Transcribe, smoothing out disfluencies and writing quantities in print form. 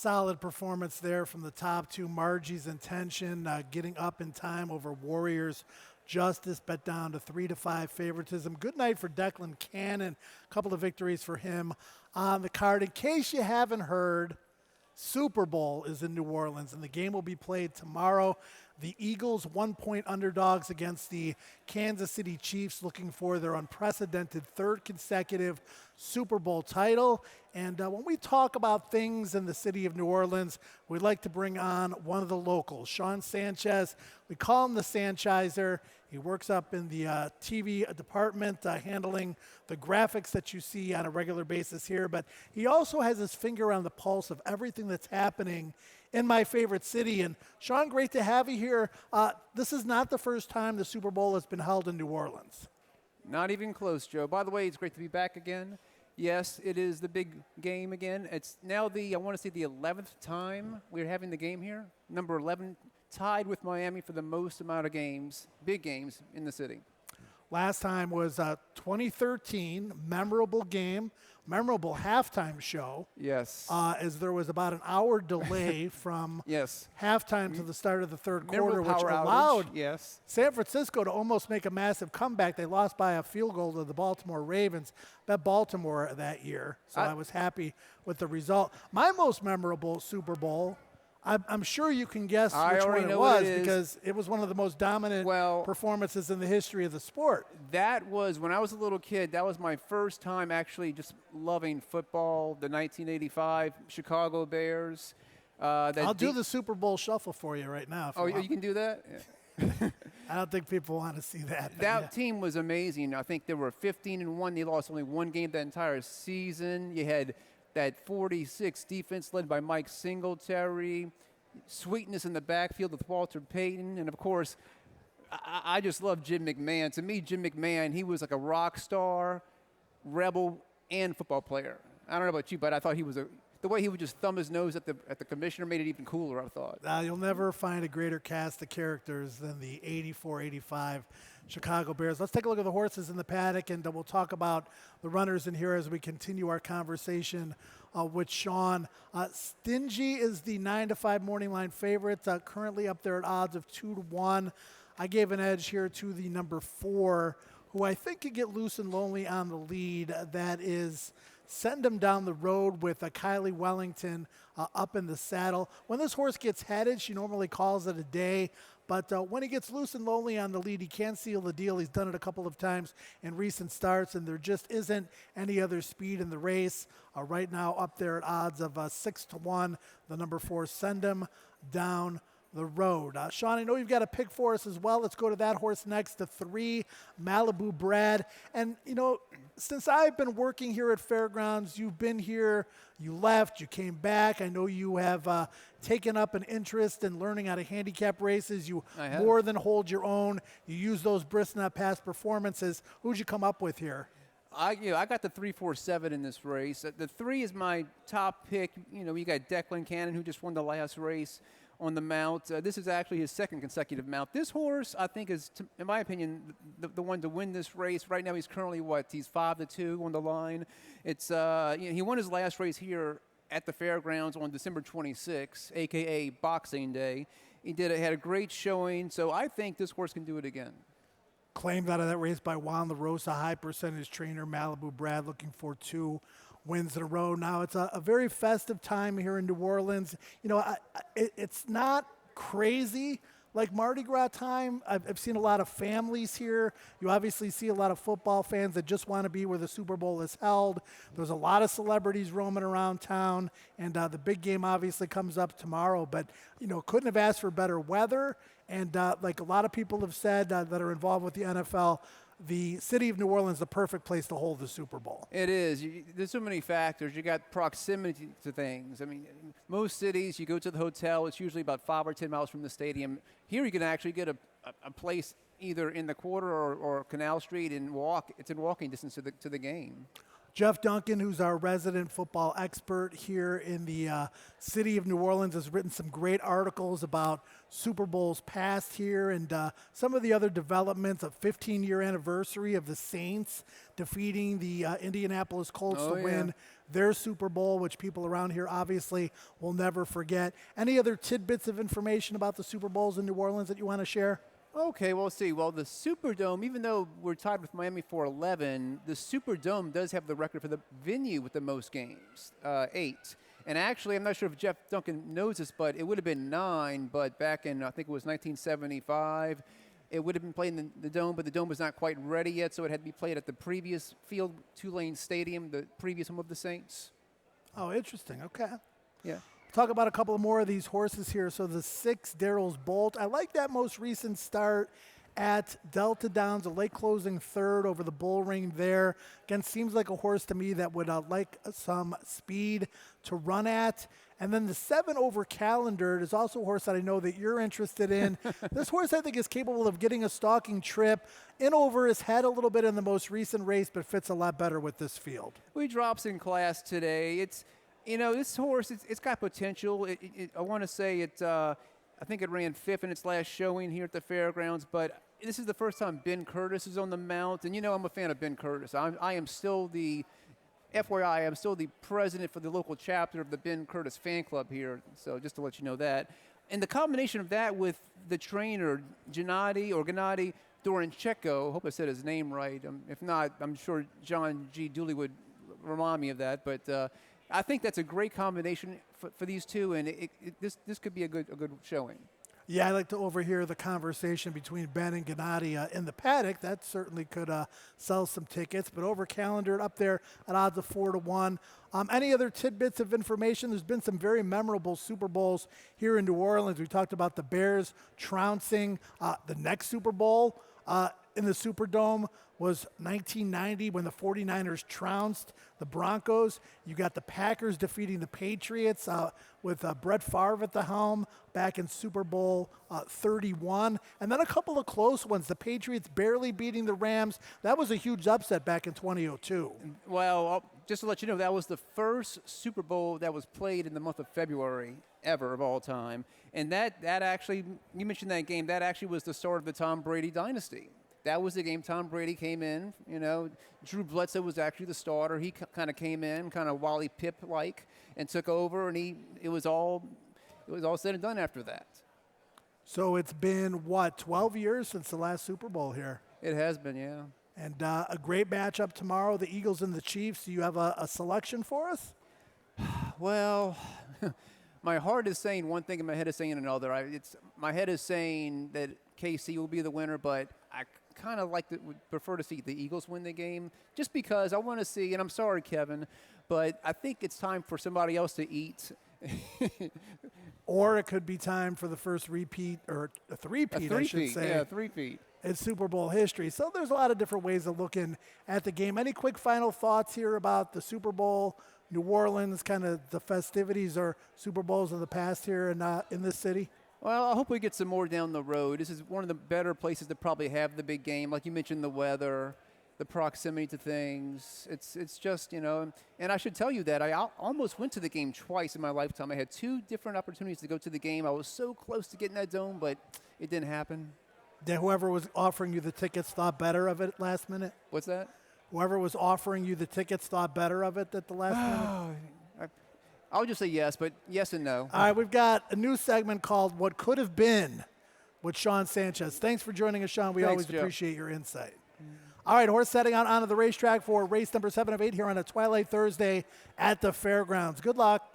Solid performance there from the top two. Margie's Intention getting up in time over Warriors Justice, bet down to 3-5 favoritism. Good night for Declan Cannon. A couple of victories for him on the card. In case you haven't heard, Super Bowl is in New Orleans, and the game will be played tomorrow. The Eagles 1-point underdogs against the Kansas City Chiefs, looking for their unprecedented third consecutive Super Bowl title. And when we talk about things in the city of New Orleans, we'd like to bring on one of the locals, Sean Sanchez. We call him the Sanchizer. He works up in the TV department, handling the graphics that you see on a regular basis here. But he also has his finger on the pulse of everything that's happening in my favorite city. And Sean, great to have you here. This is not the first time the Super Bowl has been held in New Orleans. Not even close, Joe. By the way, it's great to be back again. Yes, it is the big game again. It's now I want to say the 11th time we're having the game here. Number 11, tied with Miami for the most amount of games, big games in the city. Last time was 2013, memorable game, memorable halftime show. Yes. As there was about an hour delay from halftime to the start of the third quarter, which allowed San Francisco to almost make a massive comeback. They lost by a field goal to the Baltimore Ravens. Bet Baltimore that year, so I was happy with the result. My most memorable Super Bowl, I'm sure you can guess which one it was because it was one of the most dominant performances in the history of the sport. That was, when I was a little kid, that was my first time actually just loving football, the 1985 Chicago Bears. I'll do the Super Bowl shuffle for you right now. Oh, you can do that? Yeah. I don't think people want to see that. That team was amazing. I think they were 15-1. They lost only one game that entire season. You had that 46 defense led by Mike Singletary, sweetness in the backfield with Walter Payton, and of course, I just love Jim McMahon. To me, Jim McMahon, he was like a rock star, rebel, and football player. I don't know about you, but I thought he was the way he would just thumb his nose at the commissioner made it even cooler, I thought. You'll never find a greater cast of characters than the 84-85 Chicago Bears. Let's take a look at the horses in the paddock, and we'll talk about the runners in here as we continue our conversation with Sean. Stingy is the 9-5 morning line favorite, currently up there at odds of 2-1. I gave an edge here to the number 4, who I think could get loose and lonely on the lead. That is Send Him Down the Road with Kylie Wellington up in the saddle. When this horse gets headed, she normally calls it a day. But when he gets loose and lonely on the lead, he can seal the deal. He's done it a couple of times in recent starts, and there just isn't any other speed in the race. Right now up there at odds of 6-1, the number 4, Send Him Down the Road. Sean, I know you've got a pick for us as well. Let's go to that horse next, the 3, Malibu Brad. And, you know, since I've been working here at Fairgrounds, you've been here, you left, you came back. I know you have taken up an interest in learning how to handicap races. You more than hold your own. You use those Brisnet past performances. Who'd you come up with here? I got the 3-4-7 in this race. The 3 is my top pick. You know, you got Declan Cannon, who just won the last race on the mount. This is actually his second consecutive mount. This horse, I think, is, in my opinion, the one to win this race. Right now, he's currently, he's 5-2 on the line. It's he won his last race here at the Fairgrounds on December 26, a.k.a. Boxing Day. He had a great showing, so I think this horse can do it again. Claimed out of that race by Juan La Rosa, high percentage trainer, Malibu Brad, looking for 2 wins in a row. Now, it's a very festive time here in New Orleans. You know, it's not crazy like Mardi Gras time. I've seen a lot of families here. You obviously see a lot of football fans that just want to be where the Super Bowl is held. There's a lot of celebrities roaming around town, and the big game obviously comes up tomorrow. But, you know, couldn't have asked for better weather. And like a lot of people have said that are involved with the NFL, the city of New Orleans is the perfect place to hold the Super Bowl. It is. There's so many factors. You got proximity to things. I mean, most cities, you go to the hotel, it's usually about 5 or 10 miles from the stadium. Here you can actually get a place either in the quarter or Canal Street and walk. It's in walking distance to the game. Jeff Duncan, who's our resident football expert here in the city of New Orleans, has written some great articles about Super Bowls past here and some of the other developments. A 15-year anniversary of the Saints defeating the Indianapolis Colts to win their Super Bowl, which people around here obviously will never forget. Any other tidbits of information about the Super Bowls in New Orleans that you want to share? Okay, well, let's see. Well, the Superdome, even though we're tied with Miami for 11, the Superdome does have the record for the venue with the most games, 8. And actually, I'm not sure if Jeff Duncan knows this, but it would have been 9, but back in, I think it was 1975, it would have been played in the Dome, but the Dome was not quite ready yet, so it had to be played at the previous field, Tulane Stadium, the previous home of the Saints. Oh, interesting. Okay. Yeah. Talk about a couple more of these horses here. So the 6, Daryl's Bolt. I like that most recent start at Delta Downs, a late closing third over the bull ring there. Again, seems like a horse to me that would like some speed to run at. And then the 7 over Calendared is also a horse that I know that you're interested in. This horse, I think, is capable of getting a stalking trip in over his head a little bit in the most recent race, but fits a lot better with this field. He drops in class today. It's, this horse, it's got potential. I want to say I think it ran 5th in its last showing here at the fairgrounds, but this is the first time Ben Curtis is on the mount. And, I'm a fan of Ben Curtis. I am still FYI, I'm still the president for the local chapter of the Ben Curtis fan club here. So just to let you know that. And the combination of that with the trainer, Gennady Dorancheko, hope I said his name right. If not, I'm sure John G. Dooley would remind me of that. But I think that's a great combination for these two, and this could be a good showing. Yeah, I like to overhear the conversation between Ben and Gennady in the paddock. That certainly could sell some tickets. But over Calendared up there at odds of 4-1. Any other tidbits of information? There's been some very memorable Super Bowls here in New Orleans. We talked about the Bears trouncing the next Super Bowl in the Superdome was 1990 when the 49ers trounced the Broncos. You got the Packers defeating the Patriots with Brett Favre at the helm back in Super Bowl 31. And then a couple of close ones. The Patriots barely beating the Rams. That was a huge upset back in 2002. Well, just to let you know, that was the first Super Bowl that was played in the month of February ever of all time. And that actually, you mentioned that game, that actually was the start of the Tom Brady dynasty. That was the game Tom Brady came in. Drew Bledsoe was actually the starter. He kind of came in, kind of Wally Pipp-like, and took over. And it was all said and done after that. So it's been 12 years since the last Super Bowl here. It has been, yeah. And a great matchup tomorrow, the Eagles and the Chiefs. Do you have a selection for us? Well, my heart is saying one thing and my head is saying another. My head is saying that KC will be the winner, but I kind of would prefer to see the Eagles win the game just because I want to see, and I'm sorry, Kevin, but I think it's time for somebody else to eat. Or it could be time for the first repeat, or a three-peat, I should say. Yeah, three-peat. In Super Bowl history. So there's a lot of different ways of looking at the game. Any quick final thoughts here about the Super Bowl, New Orleans, kind of the festivities or Super Bowls of the past here in this city? Well, I hope we get some more down the road. This is one of the better places to probably have the big game. Like you mentioned, the weather, the proximity to things. It's just, and I should tell you that I almost went to the game twice in my lifetime. I had 2 different opportunities to go to the game. I was so close to getting that dome, but it didn't happen. Did whoever was offering you the tickets thought better of it last minute? What's that? Whoever was offering you the tickets thought better of it at the last minute? I'll just say yes, but yes and no. All right, we've got a new segment called What Could Have Been with Sean Sanchez. Thanks for joining us, Sean. We always appreciate your insight. All right, horse setting out onto the racetrack for race number 7 of 8 here on a Twilight Thursday at the fairgrounds. Good luck.